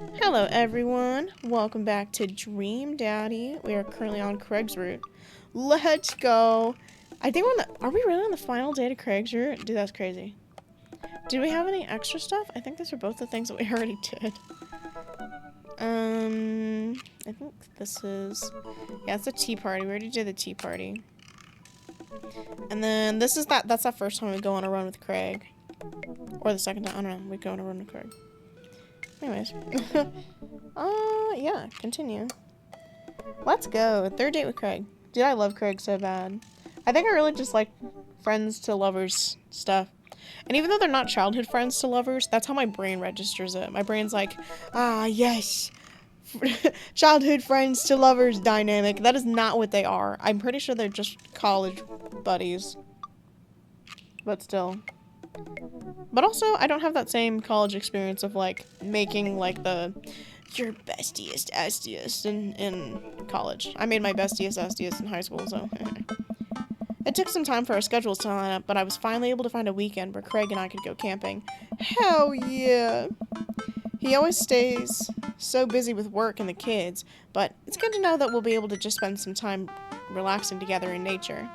Hello everyone, welcome back to Dream Daddy. We are currently on Craig's route. Let's go! I think are we really on the final day to Craig's route? Dude, that's crazy. Did we have any extra stuff? I think these are both the things that we already did. I think this is, yeah, it's a tea party. We already did the tea party. And then this is that's that first time we go on a run with Craig. Or the second time, I don't know, we go on a run with Craig. Anyways. Yeah, continue. Let's go. Third date with Craig. Dude, I love Craig so bad. I think I really just like friends to lovers stuff. And even though they're not childhood friends to lovers, that's how my brain registers it. My brain's like, ah, yes. Childhood friends to lovers dynamic. That is not what they are. I'm pretty sure they're just college buddies. But still. But also, I don't have that same college experience of, like, making, like, your bestiest astiest in college. I made my bestiest astiest in high school, so. It took some time for our schedules to line up, but I was finally able to find a weekend where Craig and I could go camping. Hell yeah! He always stays so busy with work and the kids, but it's good to know that we'll be able to just spend some time relaxing together in nature.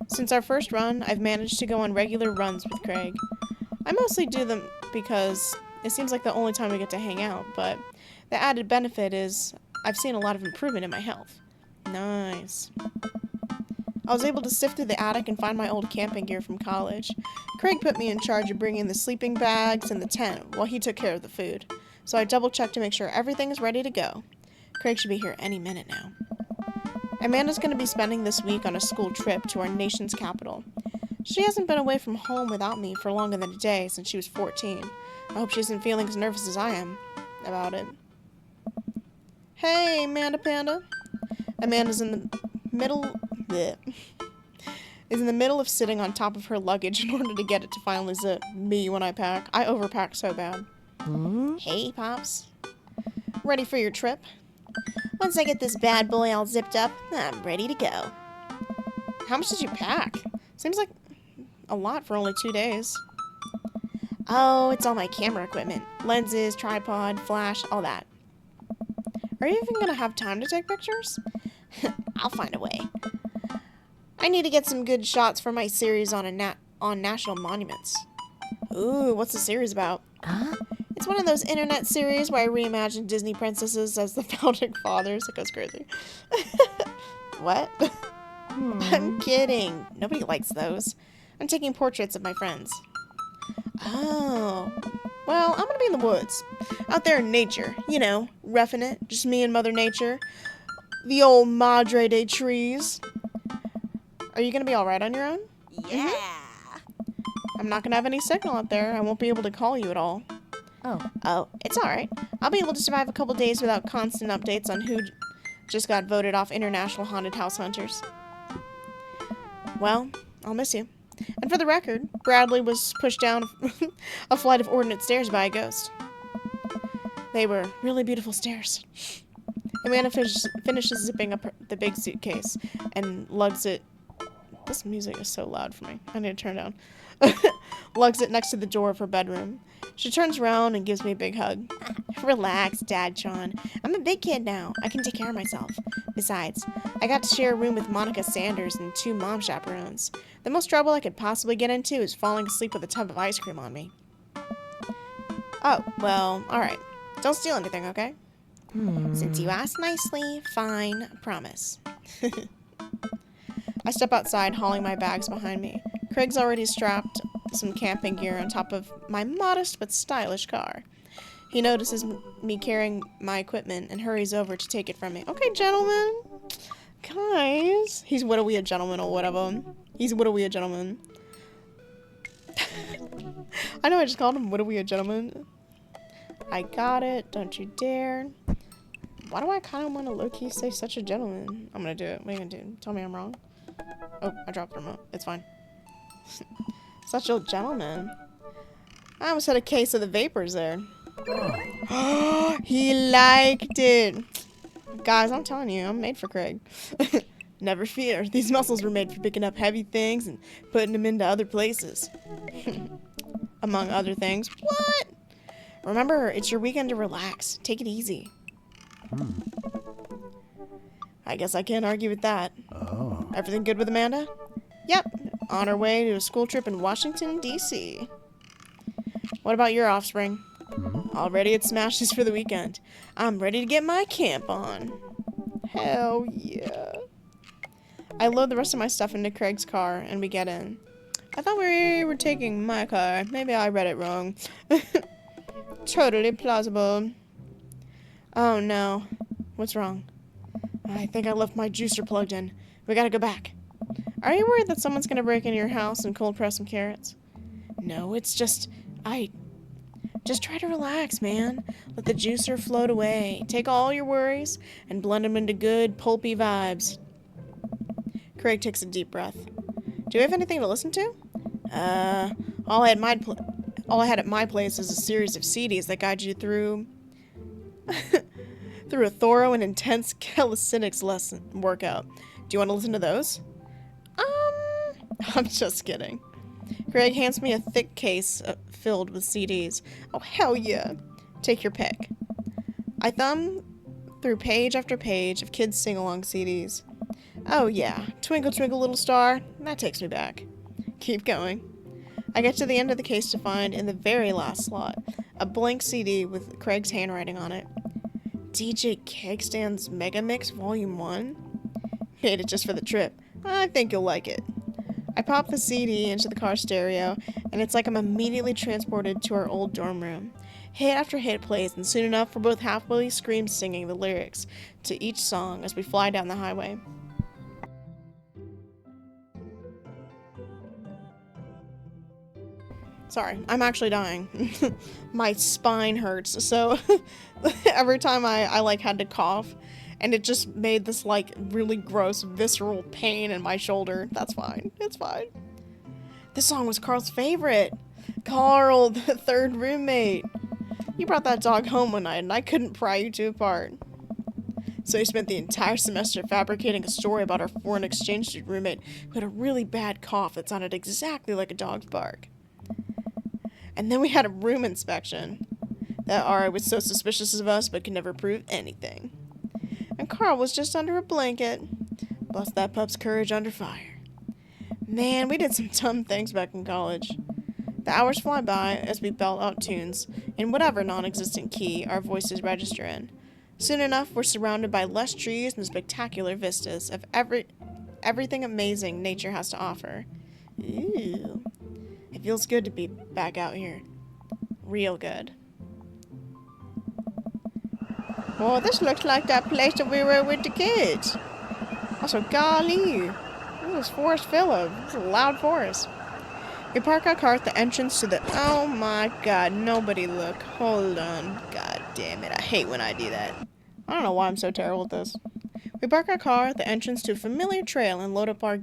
Since our first run, I've managed to go on regular runs with Craig. I mostly do them because it seems like the only time we get to hang out, but the added benefit is I've seen a lot of improvement in my health. Nice. I was able to sift through the attic and find my old camping gear from college. Craig put me in charge of bringing the sleeping bags and the tent while he took care of the food, so I double-checked to make sure everything is ready to go. Craig should be here any minute now. Amanda's going to be spending this week on a school trip to our nation's capital. She hasn't been away from home without me for longer than a day since she was 14. I hope she isn't feeling as nervous as I am about it. Hey, Amanda Panda. Amanda's in the middle... bleh, is in the middle of sitting on top of her luggage in order to get it to finally zip. Me when I pack. I overpack so bad. Hey, Pops. Ready for your trip? Once I get this bad boy all zipped up, I'm ready to go. How much did you pack? Seems like a lot for only 2 days. Oh, it's all my camera equipment. Lenses, tripod, flash, all that. Are you even gonna have time to take pictures? I'll find a way. I need to get some good shots for my series on national monuments. Ooh, what's the series about? It's one of those internet series where I reimagine Disney princesses as the founding fathers. It goes crazy. What? I'm kidding. Nobody likes those. I'm taking portraits of my friends. Oh. Well, I'm gonna be in the woods. Out there in nature. You know, roughing it. Just me and Mother Nature. The old Madre de trees. Are you gonna be alright on your own? Yeah. I'm not gonna have any signal out there. I won't be able to call you at all. Oh, it's alright. I'll be able to survive a couple days without constant updates on who just got voted off International Haunted House Hunters. Well, I'll miss you. And for the record, Bradley was pushed down a flight of ordnance stairs by a ghost. They were really beautiful stairs. Amanda finishes zipping up the big suitcase and lugs it. This music is so loud for me. I need to turn down. Lugs it next to the door of her bedroom. She turns around and gives me a big hug. Relax, Dad John. I'm a big kid now. I can take care of myself. Besides, I got to share a room with Monica Sanders and 2 mom chaperones. The most trouble I could possibly get into is falling asleep with a tub of ice cream on me. Oh, well, alright. Don't steal anything, okay? Since you asked nicely, fine, promise. I step outside, hauling my bags behind me. Craig's already strapped some camping gear on top of my modest but stylish car. He notices me carrying my equipment and hurries over to take it from me. Okay, gentlemen. Guys. He's widowy a gentleman or whatever. He's widowy a gentleman. I know I just called him widowy a gentleman. I got it. Don't you dare. Why do I kind of want to low-key say such a gentleman? I'm gonna do it. What are you gonna do? Tell me I'm wrong? Oh, I dropped the remote. It's fine. Such a gentleman. I almost had a case of the vapors there. He liked it. Guys, I'm telling you, I'm made for Craig. Never fear. These muscles were made for picking up heavy things and putting them into other places. Among other things. What? Remember, it's your weekend to relax. Take it easy. I guess I can't argue with that. Oh. Everything good with Amanda? Yep. On our way to a school trip in Washington, D.C. What about your offspring? Already at Smashes for the weekend. I'm ready to get my camp on. Hell yeah. I load the rest of my stuff into Craig's car, and we get in. I thought we were taking my car. Maybe I read it wrong. Totally plausible. Oh no. What's wrong? I think I left my juicer plugged in. We gotta go back. Are you worried that someone's gonna break into your house and cold press some carrots? No, it's just... Just try to relax, man. Let the juicer float away. Take all your worries and blend them into good, pulpy vibes. Craig takes a deep breath. Do you have anything to listen to? All I had at my place is a series of CDs that guide you through through a thorough and intense calisthenics lesson workout. Do you want to listen to those? I'm just kidding. Craig hands me a thick case filled with CDs. Oh, hell yeah. Take your pick. I thumb through page after page of kids' sing-along CDs. Oh, yeah. Twinkle, Twinkle, Little Star. That takes me back. Keep going. I get to the end of the case to find, in the very last slot, a blank CD with Craig's handwriting on it. DJ Kegstand's Mega Mix Volume 1? Made it just for the trip. I think you'll like it. I pop the CD into the car stereo, and it's like I'm immediately transported to our old dorm room. Hit after hit plays, and soon enough, we're both happily scream-singing the lyrics to each song as we fly down the highway. Sorry, I'm actually dying. My spine hurts, so every time I like had to cough, and it just made this like really gross visceral pain in my shoulder. That's fine. It's fine. This song was Carl's favorite. Carl, the third roommate. You brought that dog home one night, and I couldn't pry you two apart. So he spent the entire semester fabricating a story about our foreign exchange student roommate who had a really bad cough that sounded exactly like a dog's bark. And then we had a room inspection. That RA was so suspicious of us but could never prove anything. And Carl was just under a blanket. Bust that pup's courage under fire. Man, we did some dumb things back in college. The hours fly by as we belt out tunes in whatever non-existent key our voices register in. Soon enough, we're surrounded by lush trees and spectacular vistas of everything amazing nature has to offer. Ooh. It feels good to be back out here. Real good. Oh, this looks like that place that we were with the kids. Also, golly. This Forest Villa. It's a loud forest. We park our car at the entrance to the... Oh my god, nobody look. Hold on. God damn it, I hate when I do that. I don't know why I'm so terrible at this. We park our car at the entrance to a familiar trail and load up our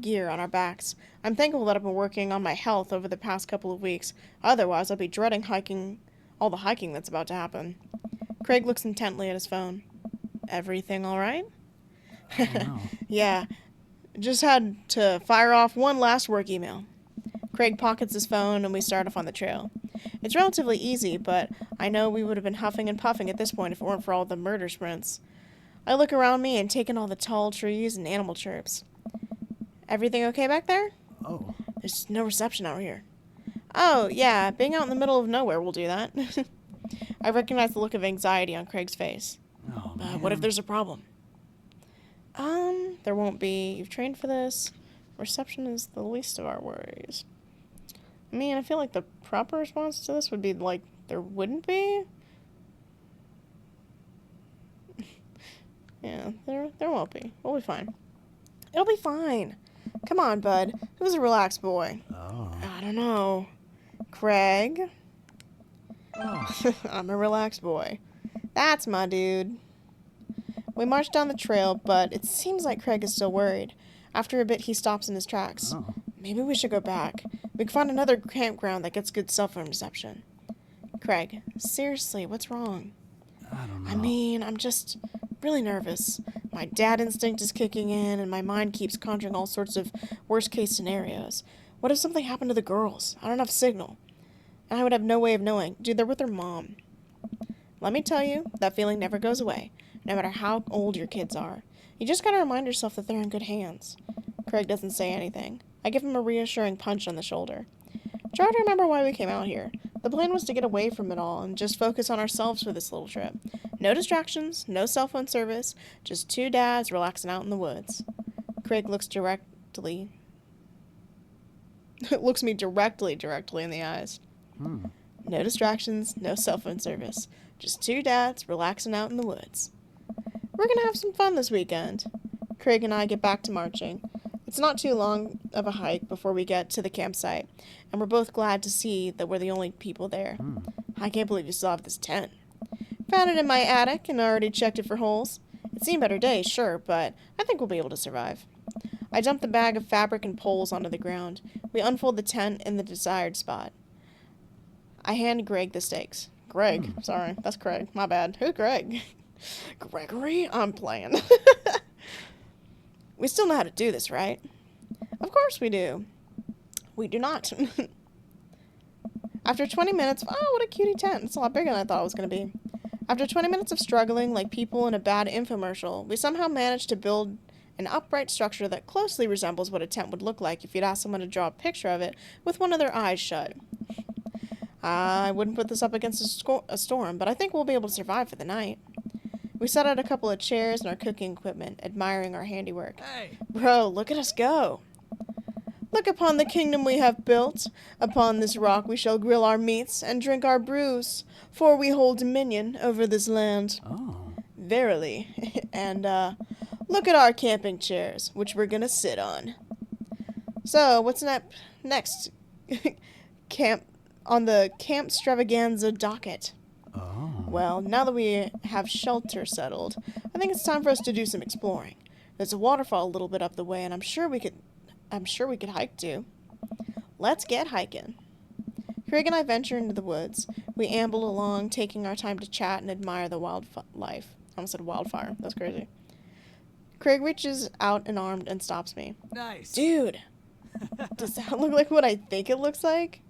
gear on our backs. I'm thankful that I've been working on my health over the past couple of weeks. Otherwise, I'd be dreading all the hiking that's about to happen. Craig looks intently at his phone. Everything all right? Wow. Yeah. Just had to fire off one last work email. Craig pockets his phone and we start off on the trail. It's relatively easy, but I know we would have been huffing and puffing at this point if it weren't for all the murder sprints. I look around me and take in all the tall trees and animal chirps. Everything okay back there? Oh. There's no reception out here. Oh, yeah, being out in the middle of nowhere will do that. I recognize the look of anxiety on Craig's face. Oh, man. What if there's a problem? There won't be. You've trained for this. Reception is the least of our worries. I mean, I feel like the proper response to this would be, like, there wouldn't be. Yeah, there won't be. We'll be fine. It'll be fine. Come on, bud. Who's a relaxed boy? Oh. I don't know. Craig? Oh. I'm a relaxed boy. That's my dude. We march down the trail, but it seems like Craig is still worried. After a bit, he stops in his tracks. Oh. Maybe we should go back. We can find another campground that gets good cell phone reception. Craig, seriously, what's wrong? I don't know. I mean, I'm just really nervous. My dad instinct is kicking in, and my mind keeps conjuring all sorts of worst-case scenarios. What if something happened to the girls? I don't have signal. And I would have no way of knowing. Dude, they're with their mom. Let me tell you, that feeling never goes away, no matter how old your kids are. You just gotta remind yourself that they're in good hands. Craig doesn't say anything. I give him a reassuring punch on the shoulder. Try to remember why we came out here. The plan was to get away from it all and just focus on ourselves for this little trip. No distractions, no cell phone service, just two dads relaxing out in the woods. Craig looks me directly in the eyes. No distractions, no cell phone service. Just two dads relaxing out in the woods. We're gonna have some fun this weekend. Craig and I get back to marching. It's not too long of a hike before we get to the campsite, and we're both glad to see that we're the only people there. I can't believe you still have this tent. Found it in my attic and already checked it for holes. It's seen better days, sure, but I think we'll be able to survive. I dump the bag of fabric and poles onto the ground. We unfold the tent in the desired spot. I hand Greg the stakes. Greg? Sorry, that's Craig. My bad. Who's Greg? Gregory? I'm playing. We still know how to do this, right? Of course we do. We do not. After 20 minutes... Oh, what a cutie tent. It's a lot bigger than I thought it was going to be. After 20 minutes of struggling like people in a bad infomercial, we somehow managed to build an upright structure that closely resembles what a tent would look like if you'd ask someone to draw a picture of it with one of their eyes shut. I wouldn't put this up against a storm, but I think we'll be able to survive for the night. We set out a couple of chairs and our cooking equipment, admiring our handiwork. Hey. Bro, look at us go. Look upon the kingdom we have built. Upon this rock we shall grill our meats and drink our brews, for we hold dominion over this land. Oh. Verily. And, look at our camping chairs, which we're gonna sit on. So, what's next? On the Camp Stravaganza docket. Oh. Well, now that we have shelter settled, I think it's time for us to do some exploring. There's a waterfall a little bit up the way, and I'm sure we could hike to. Let's get hiking. Craig and I venture into the woods. We amble along, taking our time to chat and admire the wildlife. I almost said wildfire. That's crazy. Craig reaches out an arm and stops me. Nice. Dude, does that look like what I think it looks like?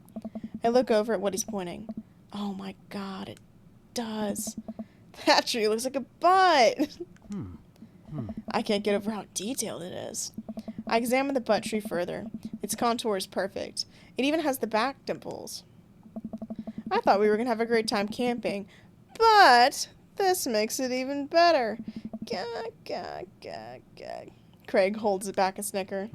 I look over at what he's pointing. Oh my god, it does. That tree looks like a butt. I can't get over how detailed it is. I examine the butt tree further. Its contour is perfect. It even has the back dimples. I thought we were going to have a great time camping, but this makes it even better. Gah, gah, gah, gah. Craig holds back a snicker.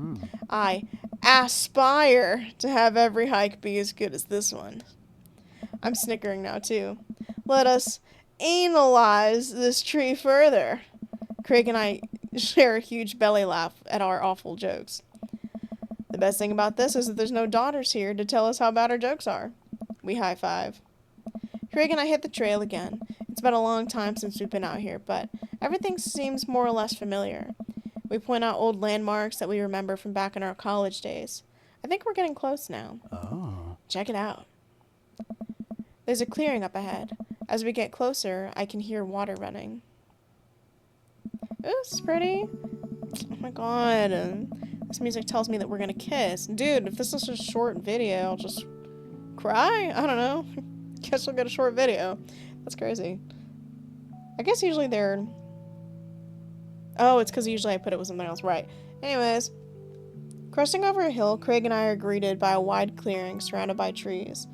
I aspire to have every hike be as good as this one. I'm snickering now, too. Let us analyze this tree further. Craig and I share a huge belly laugh at our awful jokes. The best thing about this is that there's no daughters here to tell us how bad our jokes are. We high-five. Craig and I hit the trail again. It's been a long time since we've been out here, but everything seems more or less familiar. We point out old landmarks that we remember from back in our college days. I think we're getting close now. Oh. Check it out. There's a clearing up ahead. As we get closer, I can hear water running. Ooh, this is pretty. Oh my god. This music tells me that we're gonna kiss. Dude, if this is a short video, I'll just cry? I don't know. Guess we'll get a short video. That's crazy. I guess usually they're... Oh, it's because usually I put it with something else. Right. Anyways. Crossing over a hill, Craig and I are greeted by a wide clearing surrounded by trees.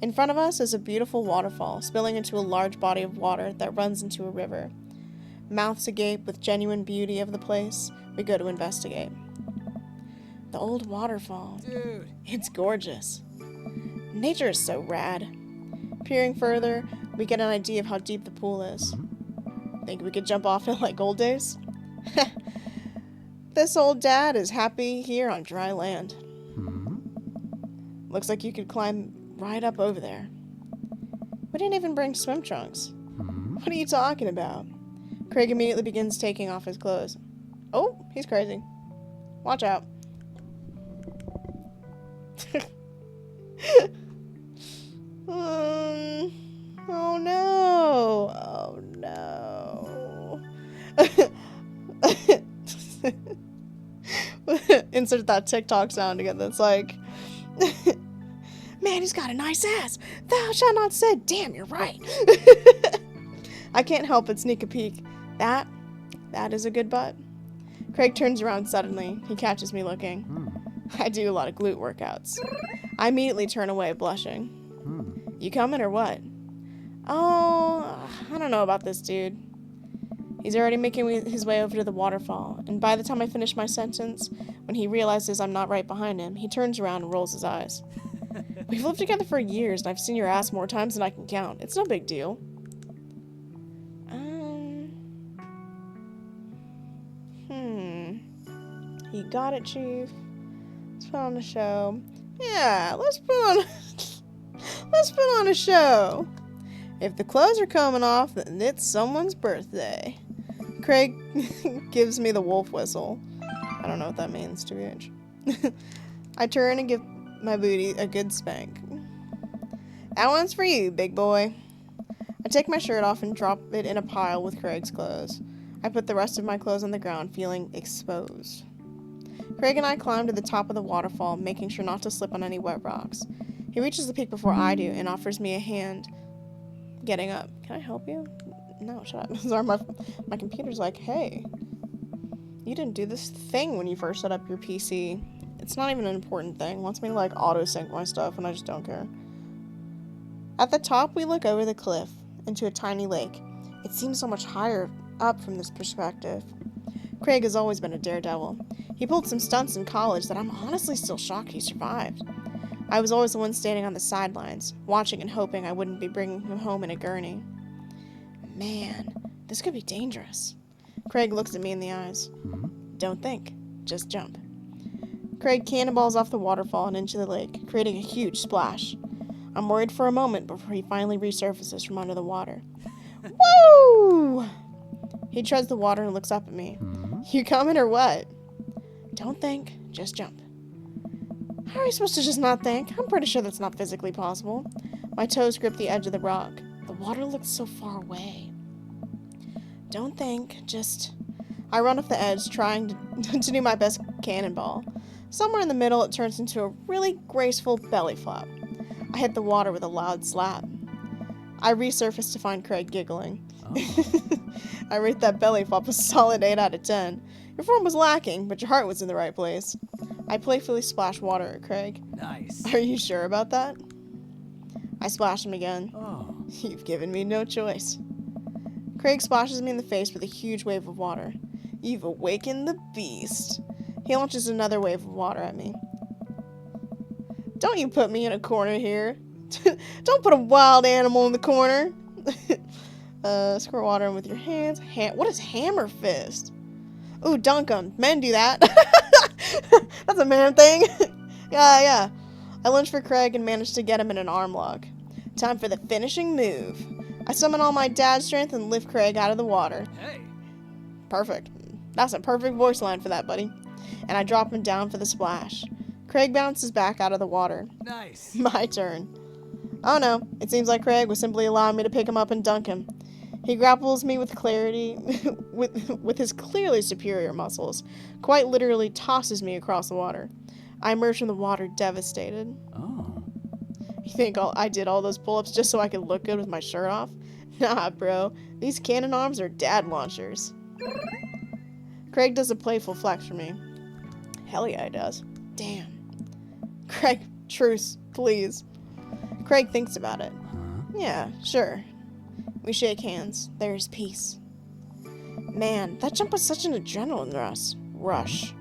In front of us is a beautiful waterfall spilling into a large body of water that runs into a river. Mouths agape with genuine beauty of the place, we go to investigate. The old waterfall. Dude. It's gorgeous. Nature is so rad. Peering further, we get an idea of how deep the pool is. Think we could jump off it like old days? This old dad is happy here on dry land. Looks like you could climb right up over there. We didn't even bring swim trunks. What are you talking about? Craig immediately begins taking off his clothes. Oh, he's crazy. Watch out. Oh no. Oh no. Insert that TikTok sound again that's like... Man, he's got a nice ass. Thou shalt not say, damn, you're right. I can't help but sneak a peek. That is a good butt. Craig turns around suddenly. He catches me looking. I do a lot of glute workouts. I immediately turn away, blushing. You coming or what? Oh, I don't know about this dude. He's already making his way over to the waterfall, and by the time I finish my sentence, when he realizes I'm not right behind him, he turns around and rolls his eyes. We've lived together for years, and I've seen your ass more times than I can count. It's no big deal. You got it, Chief. Let's put on a show. Yeah, let's put on a show. If the clothes are coming off, then it's someone's birthday. Craig gives me the wolf whistle. I don't know what that means, to bitch. I turn and give my booty a good spank. That one's for you, big boy. I take my shirt off and drop it in a pile with Craig's clothes. I put the rest of my clothes on the ground, feeling exposed. Craig and I climb to the top of the waterfall, making sure not to slip on any wet rocks. He reaches the peak before I do and offers me a hand getting up. Can I help you? No, shut up. Sorry, my computer's like, hey, you didn't do this thing when you first set up your PC. It's not even an important thing. It wants me to like auto-sync my stuff and I just don't care. At the top, we look over the cliff into a tiny lake. It seems so much higher up from this perspective. Craig has always been a daredevil. He pulled some stunts in college that I'm honestly still shocked he survived. I was always the one standing on the sidelines, watching and hoping I wouldn't be bringing him home in a gurney. Man, this could be dangerous. Craig looks at me in the eyes. Don't think, just jump. Craig cannonballs off the waterfall and into the lake, creating a huge splash. I'm worried for a moment before he finally resurfaces from under the water. Woo! He treads the water and looks up at me. You coming or what? Don't think, just jump. How are you supposed to just not think? I'm pretty sure that's not physically possible. My toes grip the edge of the rock. The water looks so far away. Don't think, just... I run off the edge, trying to do my best cannonball. Somewhere in the middle, it turns into a really graceful belly flop. I hit the water with a loud slap. I resurface to find Craig giggling. I rate that belly flop a solid 8 out of 10. Your form was lacking, but your heart was in the right place. I playfully splash water at Craig. Nice. Are you sure about that? I splash him again. Oh. You've given me no choice. Craig splashes me in the face with a huge wave of water. You've awakened the beast. He launches another wave of water at me. Don't you put me in a corner here. Don't put a wild animal in the corner. Squirt water in with your hands. What is hammer fist? Ooh, dunk 'em. Men do that. That's a man thing. Yeah. I lunge for Craig and manage to get him in an arm lock. Time for the finishing move. I summon all my dad strength and lift Craig out of the water. Hey. Perfect. That's a perfect voice line for that, buddy. And I drop him down for the splash. Craig bounces back out of the water. Nice. My turn. Oh no, it seems like Craig was simply allowing me to pick him up and dunk him. He grapples me with clarity, with his clearly superior muscles, quite literally tosses me across the water. I emerge from the water devastated. Oh. You think I did all those pull-ups just so I could look good with my shirt off? Nah, bro. These cannon arms are dad launchers. Craig does a playful flex for me. Hell yeah, he does. Damn. Craig, truce, please. Craig thinks about it. Yeah, sure. We shake hands. There's peace. Man, that jump was such an adrenaline rush.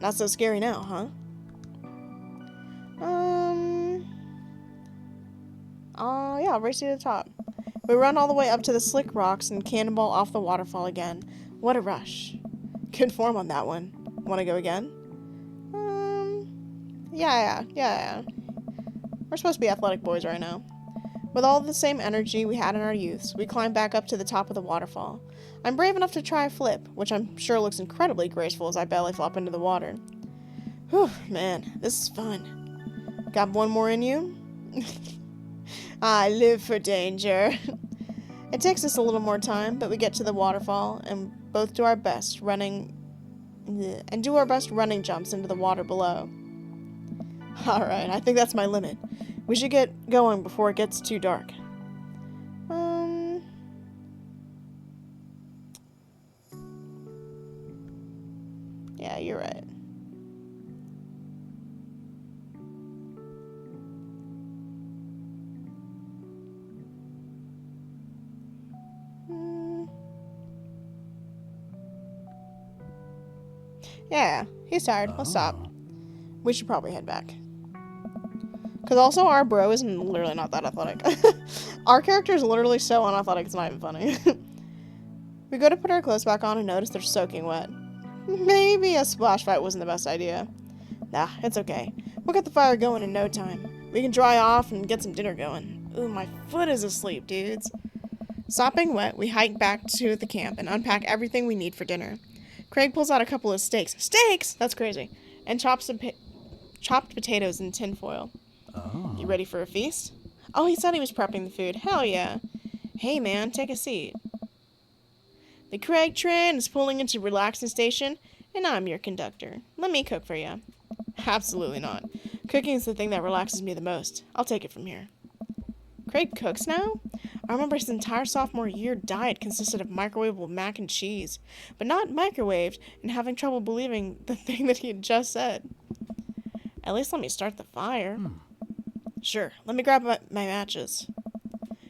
Not so scary now, huh? Yeah, I'll race you to the top. We run all the way up to the slick rocks and cannonball off the waterfall again. What a rush. Good form on that one. Want to go again? Yeah. We're supposed to be athletic boys right now. With all the same energy we had in our youths, we climb back up to the top of the waterfall. I'm brave enough to try a flip, which I'm sure looks incredibly graceful as I belly flop into the water. Whew, man, this is fun. Got one more in you? I live for danger. It takes us a little more time, but we get to the waterfall and both do our best running jumps into the water below. Alright, I think that's my limit. We should get going before it gets too dark. Yeah, you're right. Yeah, he's tired. Let's stop. Oh. We should probably head back. Because also our bro is literally not that athletic. Our character is literally so unathletic, it's not even funny. We go to put our clothes back on and notice they're soaking wet. Maybe a splash fight wasn't the best idea. Nah, it's okay. We'll get the fire going in no time. We can dry off and get some dinner going. Ooh, my foot is asleep, dudes. Sopping wet, we hike back to the camp and unpack everything we need for dinner. Craig pulls out a couple of steaks. Steaks? That's crazy. And chops some chopped potatoes in tinfoil. Oh. You ready for a feast? Oh, he said he was prepping the food. Hell yeah. Hey, man, take a seat. The Craig train is pulling into relaxing station, and I'm your conductor. Let me cook for you. Absolutely not. Cooking is the thing that relaxes me the most. I'll take it from here. Craig cooks now? I remember his entire sophomore year diet consisted of microwavable mac and cheese, but not microwaved, and having trouble believing the thing that he had just said. At least let me start the fire. Sure, let me grab my matches.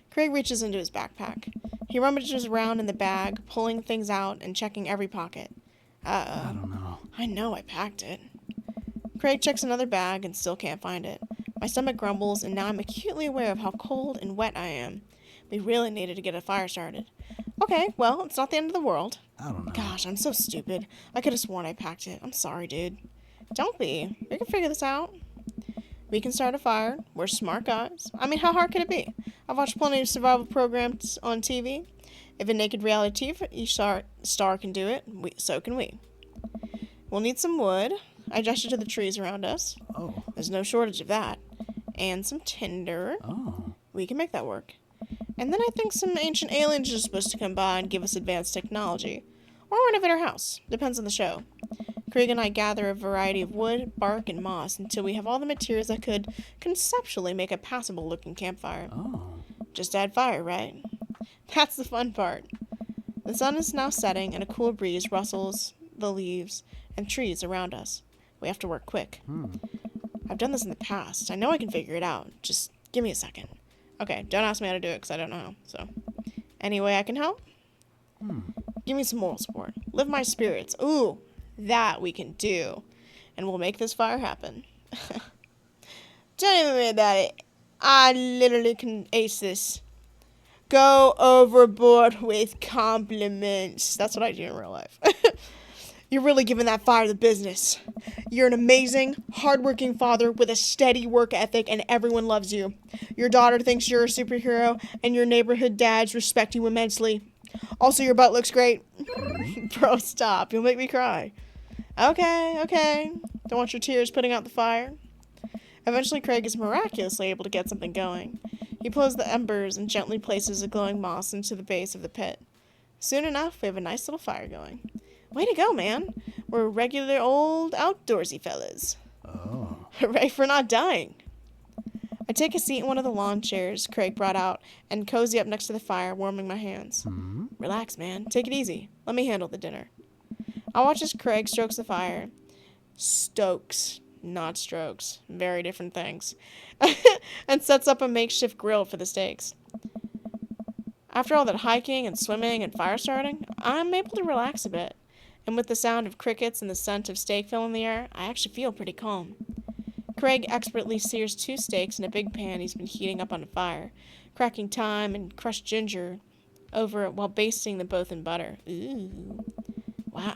Craig reaches into his backpack. He rummages around in the bag, pulling things out and checking every pocket. I don't know. I know I packed it. Craig checks another bag and still can't find it. My stomach grumbles, and now I'm acutely aware of how cold and wet I am. We really needed to get a fire started. Okay, well, it's not the end of the world. I don't know. Gosh, I'm so stupid. I could have sworn I packed it. I'm sorry, dude. Don't be. We can figure this out. We can start a fire. We're smart guys. I mean, how hard could it be? I've watched plenty of survival programs on TV. If a naked reality TV star can do it, so can we. We'll need some wood. I gesture to the trees around us. Oh. There's no shortage of that. And some tinder. Oh. We can make that work. And then I think some ancient aliens are supposed to come by and give us advanced technology. Or renovate our house. Depends on the show. Craig and I gather a variety of wood, bark, and moss until we have all the materials that could conceptually make a passable-looking campfire. Oh. Just add fire, right? That's the fun part. The sun is now setting, and a cool breeze rustles the leaves and trees around us. We have to work quick. I've done this in the past. I know I can figure it out. Just give me a second. Okay, don't ask me how to do it, because I don't know how. So, any way I can help? Give me some moral support. Lift my spirits. Ooh, that we can do. And we'll make this fire happen. Don't even worry about it. I literally can ace this. Go overboard with compliments. That's what I do in real life. You're really giving that fire the business. You're an amazing, hardworking father with a steady work ethic, and everyone loves you. Your daughter thinks you're a superhero, and your neighborhood dads respect you immensely. Also, your butt looks great. Bro, stop. You'll make me cry. Okay. Don't want your tears putting out the fire. Eventually, Craig is miraculously able to get something going. He pulls the embers and gently places a glowing moss into the base of the pit. Soon enough, we have a nice little fire going. Way to go, man. We're regular old outdoorsy fellas. Oh. Hooray for not dying. I take a seat in one of the lawn chairs Craig brought out and cozy up next to the fire, warming my hands. Relax, man. Take it easy. Let me handle the dinner. I watch as Craig strokes the fire. Stokes, not strokes. Very different things. And sets up a makeshift grill for the steaks. After all that hiking and swimming and fire starting, I'm able to relax a bit. And with the sound of crickets and the scent of steak filling the air, I actually feel pretty calm. Craig expertly sears 2 steaks in a big pan he's been heating up on a fire, cracking thyme and crushed ginger over it while basting them both in butter. Ooh. Wow.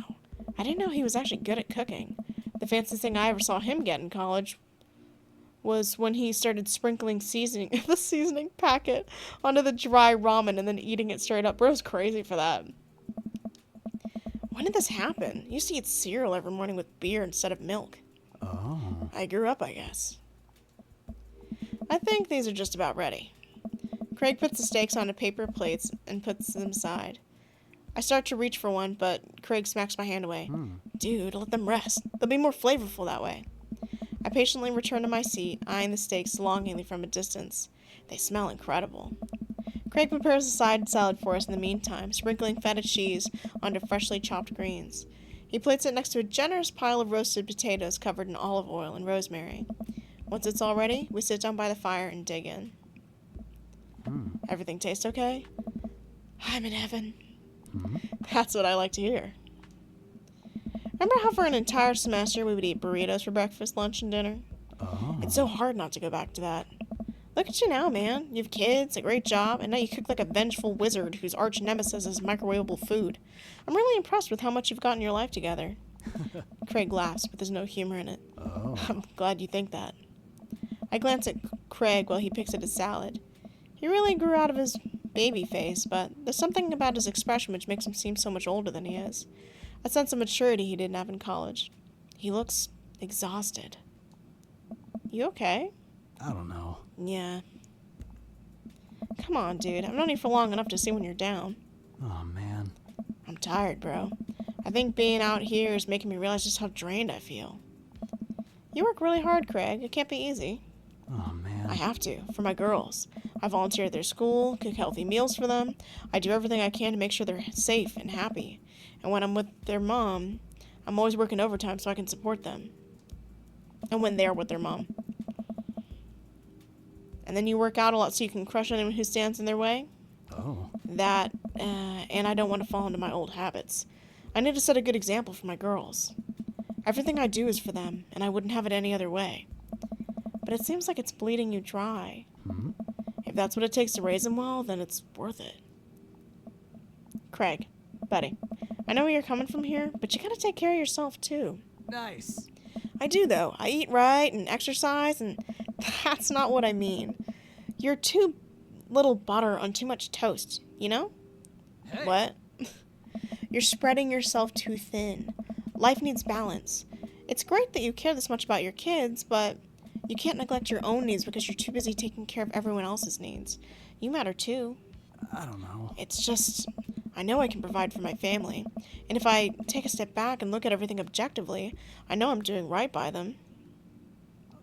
I didn't know he was actually good at cooking. The fanciest thing I ever saw him get in college was when he started sprinkling the seasoning packet onto the dry ramen and then eating it straight up. Bro's crazy for that. When did this happen? I used to eat cereal every morning with beer instead of milk. Oh. I grew up, I guess. I think these are just about ready. Craig puts the steaks onto paper plates and puts them aside. I start to reach for one, but Craig smacks my hand away. Dude, let them rest. They'll be more flavorful that way. I patiently return to my seat, eyeing the steaks longingly from a distance. They smell incredible. Craig prepares a side salad for us in the meantime, sprinkling feta cheese onto freshly chopped greens. He plates it next to a generous pile of roasted potatoes covered in olive oil and rosemary. Once it's all ready, we sit down by the fire and dig in. Everything tastes okay? I'm in heaven. That's what I like to hear. Remember how for an entire semester we would eat burritos for breakfast, lunch, and dinner? Oh. It's so hard not to go back to that. Look at you now, man. You have kids, a great job, and now you cook like a vengeful wizard whose arch nemesis is microwavable food. I'm really impressed with how much you've gotten your life together. Craig laughs, but there's no humor in it. Oh. I'm glad you think that. I glance at Craig while he picks at his salad. He really grew out of his baby face, but there's something about his expression which makes him seem so much older than he is. A sense of maturity he didn't have in college. He looks exhausted. You okay? I don't know. Yeah. Come on, dude. I've known you for long enough to see when you're down. Oh, man. I'm tired, bro. I think being out here is making me realize just how drained I feel. You work really hard, Craig. It can't be easy. Oh, man. I have to, for my girls. I volunteer at their school, cook healthy meals for them. I do everything I can to make sure they're safe and happy. And when I'm with their mom, I'm always working overtime so I can support them. And when they're with their mom. And then you work out a lot so you can crush anyone who stands in their way? Oh. That, and I don't want to fall into my old habits. I need to set a good example for my girls. Everything I do is for them, and I wouldn't have it any other way. But it seems like it's bleeding you dry. If that's what it takes to raise them well, then it's worth it. Craig, buddy, I know where you're coming from here, but you gotta take care of yourself, too. Nice. I do, though. I eat right and exercise, and that's not what I mean. You're too little butter on too much toast, you know? Hey. What? You're spreading yourself too thin. Life needs balance. It's great that you care this much about your kids, but you can't neglect your own needs because you're too busy taking care of everyone else's needs. You matter, too. I don't know. It's just, I know I can provide for my family. And if I take a step back and look at everything objectively, I know I'm doing right by them.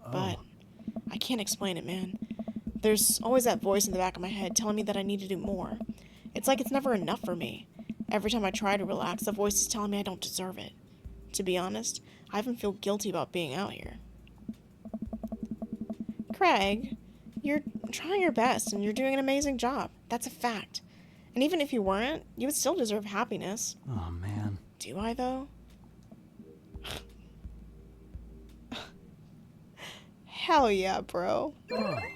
Oh. But I can't explain it, man. There's always that voice in the back of my head telling me that I need to do more. It's like it's never enough for me. Every time I try to relax, the voice is telling me I don't deserve it. To be honest, I even feel guilty about being out here. Craig, you're trying your best and you're doing an amazing job. That's a fact. And even if you weren't, you would still deserve happiness. Oh, man. Do I, though? Hell yeah, bro.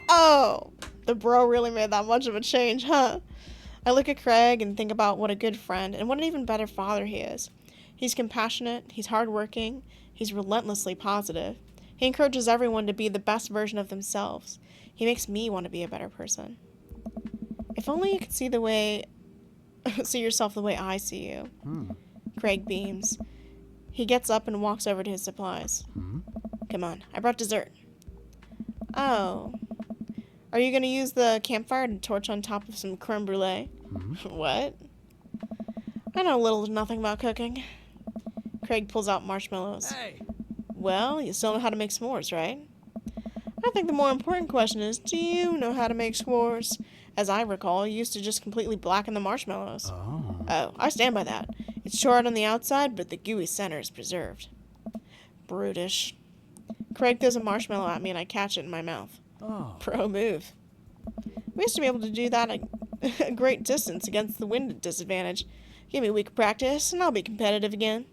Oh, the bro really made that much of a change, huh? I look at Craig and think about what a good friend and what an even better father he is. He's compassionate, he's hardworking, he's relentlessly positive. He encourages everyone to be the best version of themselves. He makes me want to be a better person. If only you could see yourself the way I see you. Craig beams. He gets up and walks over to his supplies. Come on, I brought dessert. Oh. Are you going to use the campfire to torch on top of some creme brulee? What? I know little to nothing about cooking. Craig pulls out marshmallows. Hey. Well, you still know how to make s'mores, right? I think the more important question is, do you know how to make s'mores? As I recall, you used to just completely blacken the marshmallows. Oh. I stand by that. It's charred on the outside, but the gooey center is preserved. Brutish. Craig throws a marshmallow at me and I catch it in my mouth. Oh. Pro move. We used to be able to do that a great distance against the wind disadvantage. Give me a week of practice and I'll be competitive again.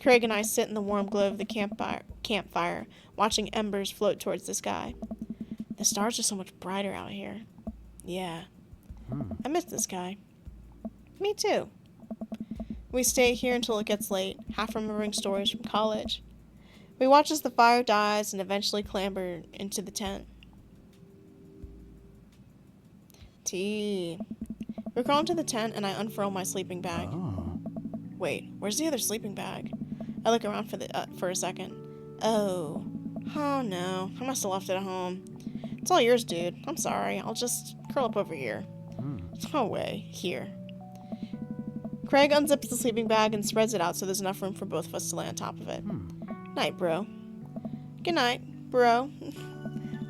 Craig and I sit in the warm glow of the campfire, watching embers float towards the sky. The stars are so much brighter out here. Yeah. I miss the sky. Me too. We stay here until it gets late, half remembering stories from college. We watch as the fire dies and eventually clamber into the tent. Tea. We crawl into the tent and I unfurl my sleeping bag. Oh. Wait, where's the other sleeping bag? I look around for a second. Oh no, I must have left it at home. It's all yours, dude. I'm sorry. I'll just curl up over here. No way. Here. Craig unzips the sleeping bag and spreads it out so there's enough room for both of us to lay on top of it. Night, bro. Good night, bro.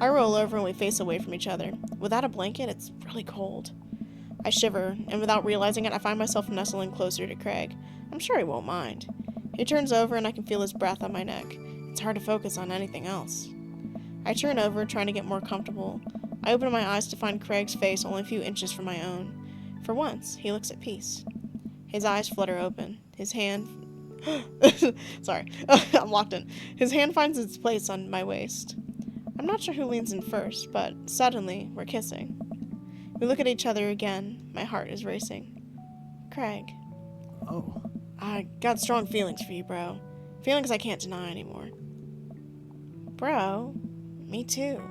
I roll over and we face away from each other. Without a blanket, it's really cold. I shiver, and without realizing it, I find myself nestling closer to Craig. I'm sure he won't mind. He turns over and I can feel his breath on my neck. It's hard to focus on anything else. I turn over, trying to get more comfortable. I open my eyes to find Craig's face only a few inches from my own. For once, he looks at peace. His eyes flutter open. His hand... Sorry, I'm locked in. His hand finds its place on my waist. I'm not sure who leans in first, but suddenly, we're kissing. We look at each other again. My heart is racing. Craig. Oh. I got strong feelings for you, bro. Feelings I can't deny anymore. Bro, me too.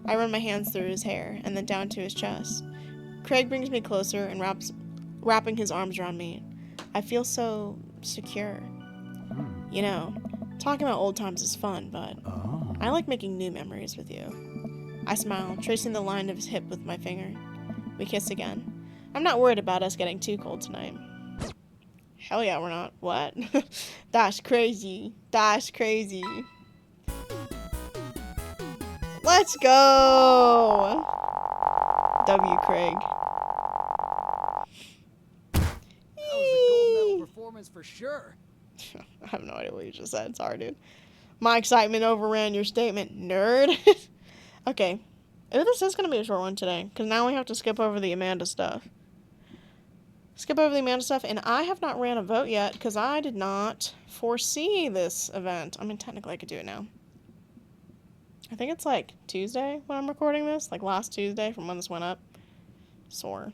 I run my hands through his hair and then down to his chest. Craig brings me closer and wrapping his arms around me. I feel so secure. You know, talking about old times is fun, but I like making new memories with you. I smile, tracing the line of his hip with my finger. We kiss again. I'm not worried about us getting too cold tonight. Hell yeah, we're not. What? That's crazy. That's crazy. Let's go! W. Craig. That was a gold medal performance for sure. I have no idea what you just said. Sorry, dude. My excitement overran your statement, nerd. Okay. Ooh, this is going to be a short one today, because now we have to skip over the Amanda stuff. And I have not ran a vote yet, because I did not foresee this event. I mean, technically I could do it now. I think it's like Tuesday when I'm recording this, like last Tuesday from when this went up. So,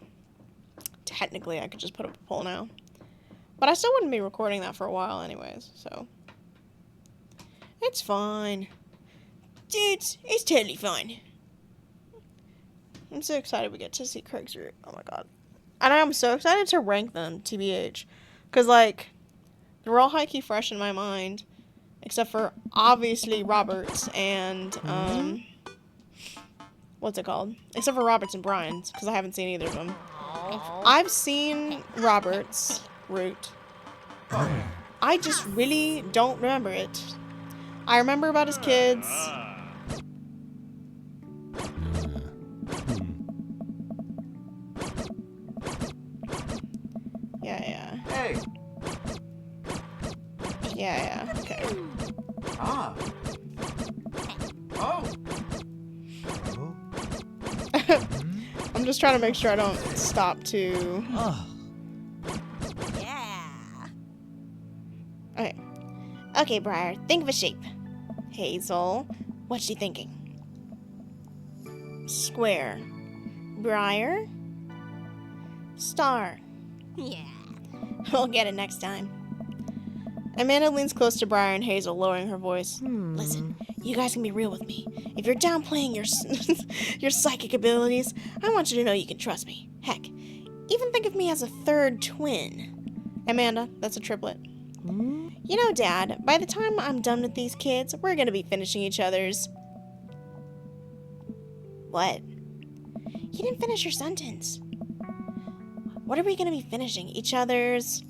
technically I could just put up a poll now. But I still wouldn't be recording that for a while anyways, so. It's fine. Dude, it's totally fine. I'm so excited we get to see Craig's route. Oh my god. And I'm so excited to rank them, TBH. Because, like, they're all high-key fresh in my mind. Except for, obviously, Roberts and, what's it called? Except for Roberts and Brian's, because I haven't seen either of them. I've seen Roberts' route. I just really don't remember it. I remember about his kids. Yeah. Hey. Yeah, okay. Ah. Oh. I'm just trying to make sure I don't stop to... Oh. Yeah. Okay, Briar, think of a shape. Hazel, what's she thinking? Square. Briar? Star. Yeah. We'll get it next time. Amanda leans close to Briar and Hazel, lowering her voice. Listen, you guys can be real with me. If you're downplaying your your psychic abilities, I want you to know you can trust me. Heck, even think of me as a third twin. Amanda, that's a triplet. You know, Dad, by the time I'm done with these kids, we're gonna be finishing each other's... What? You didn't finish your sentence. What are we gonna be finishing? Each other's...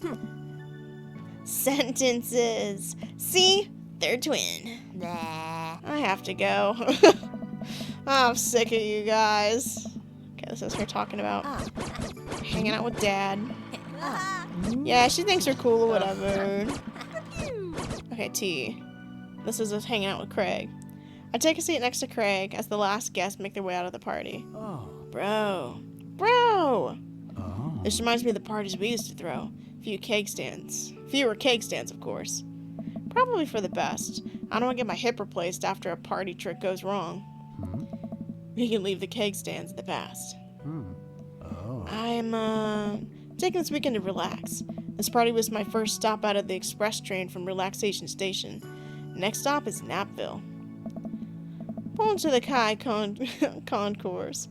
sentences. See? Third twin. Nah. I have to go. I'm sick of you guys. Okay, this is her talking about hanging out with Dad. Yeah, she thinks you're cool or whatever. Okay, T. This is us hanging out with Craig. I take a seat next to Craig as the last guests make their way out of the party. Oh. Bro. Oh. This reminds me of the parties we used to throw. Fewer keg stands, of course. Probably for the best. I don't want to get my hip replaced after a party trick goes wrong. We can leave the keg stands in the past. Oh. I'm, taking this weekend to relax. This party was my first stop out of the express train from Relaxation Station. Next stop is Napville. Pull into the Kai concourse.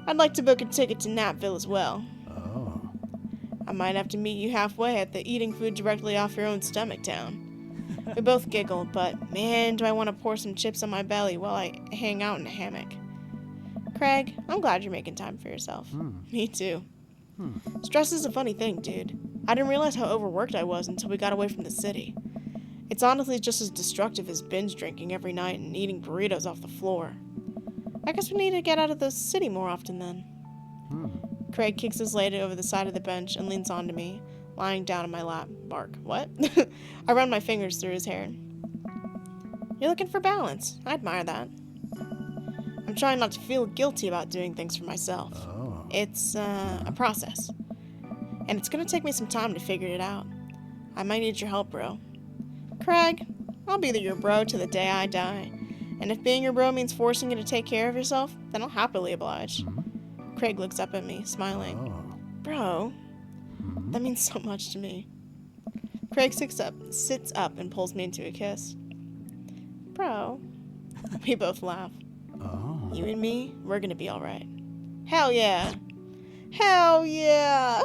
I'd like to book a ticket to Napville as well. Oh. I might have to meet you halfway at the eating food directly off your own stomach town. We both giggle, but man, do I want to pour some chips on my belly while I hang out in a hammock. Craig, I'm glad you're making time for yourself. Me too. Stress is a funny thing, dude. I didn't realize how overworked I was until we got away from the city. It's honestly just as destructive as binge drinking every night and eating burritos off the floor. I guess we need to get out of the city more often then. Craig kicks his leg over the side of the bench and leans onto me, lying down in my lap. Bark. What? I run my fingers through his hair. You're looking for balance. I admire that. I'm trying not to feel guilty about doing things for myself. Oh. It's a process. And it's gonna take me some time to figure it out. I might need your help, bro. Craig, I'll be your bro to the day I die. And if being your bro means forcing you to take care of yourself, then I'll happily oblige. Craig looks up at me, smiling. Oh. Bro, that means so much to me. Craig sits up and pulls me into a kiss. Bro. We both laugh. Oh. You and me, we're gonna be alright. Hell yeah. Hell yeah.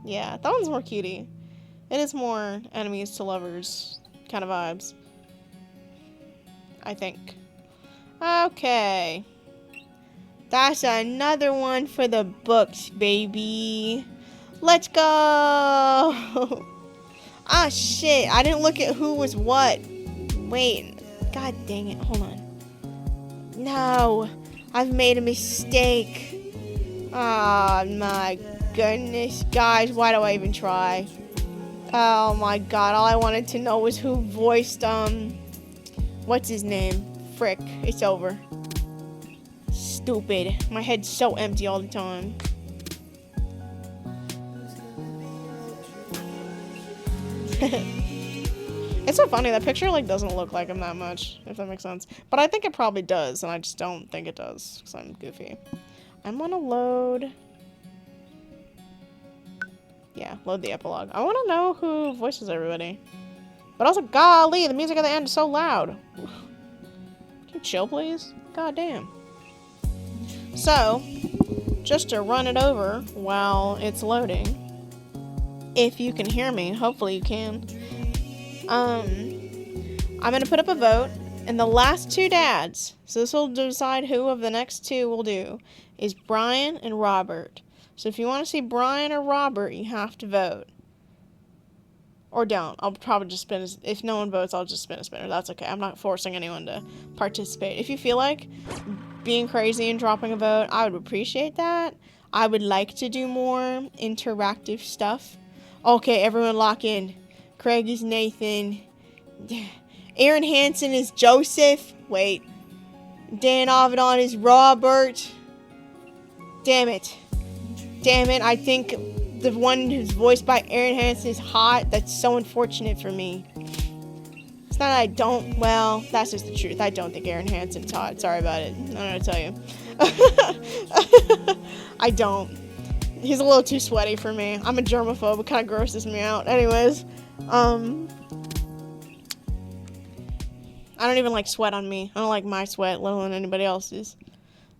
Yeah, that one's more cutie. It is more enemies to lovers kind of vibes. I think. Okay. That's another one for the books, baby. Let's go. Ah, shit. I didn't look at who was what. Wait. God dang it. Hold on. No. I've made a mistake. Oh, my goodness. Guys, why do I even try? Oh, my God. All I wanted to know was who voiced, what's his name? Frick. It's over. Stupid. My head's so empty all the time. It's so funny. That picture, like, doesn't look like him that much, if that makes sense. But I think it probably does, and I just don't think it does, because I'm goofy. I'm gonna load... Yeah, load the epilogue. I want to know who voices everybody. But also, golly, the music at the end is so loud. Can you chill, please? God damn. So, just to run it over while it's loading, if you can hear me, hopefully you can, I'm going to put up a vote, and the last two dads, so this will decide who of the next two we'll do, is Brian and Robert. So if you want to see Brian or Robert, you have to vote. Or don't. I'll probably just spin if no one votes, I'll just spin a spinner. That's okay. I'm not forcing anyone to participate. If you feel like being crazy and dropping a vote, I would appreciate that. I would like to do more interactive stuff. Okay, everyone lock in. Craig is Nathan. Aaron Hansen is Joseph. Wait. Dan Avedon is Robert. Damn it. Damn it, I think the one who's voiced by Aaron Hansen is hot. That's so unfortunate for me. It's not that I don't, well, that's just the truth. I don't think Aaron Hansen's hot. Sorry about it. I don't know what to tell you. I don't. He's a little too sweaty for me. I'm a germaphobe. It kind of grosses me out. Anyways, I don't even like sweat on me. I don't like my sweat, let alone anybody else's.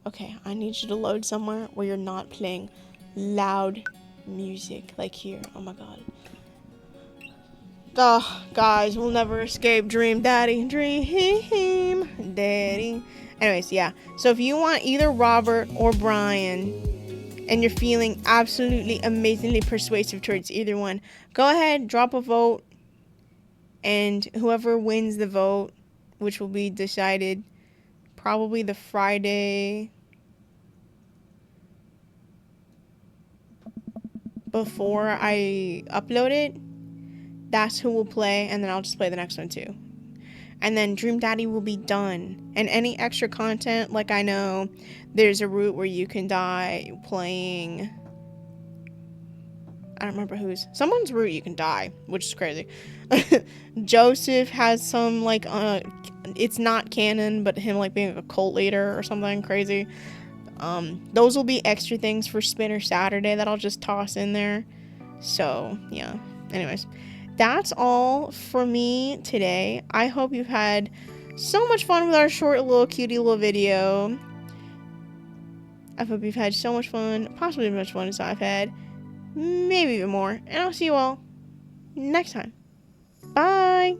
Okay, I need you to load somewhere where you're not playing loud music like here. Oh my god. Oh, guys, we'll never escape Dream Daddy. Dream Daddy. Anyways, yeah. So if you want either Robert or Brian and you're feeling absolutely amazingly persuasive towards either one, go ahead, drop a vote, and whoever wins the vote, which will be decided probably the Friday before I upload it, that's who will play, and then I'll just play the next one too. And then Dream Daddy will be done. And any extra content, like I know there's a route where you can die playing, I don't remember whose, someone's route you can die, which is crazy. Joseph has some, like, it's not canon, but him, like, being a cult leader or something crazy. Those will be extra things for Spinner Saturday that I'll just toss in there. So, yeah. Anyways, that's all for me today. I hope you've had so much fun with our short little cutie little video. I hope you've had so much fun, possibly as much fun as I've had. Maybe even more. And I'll see you all next time. Bye!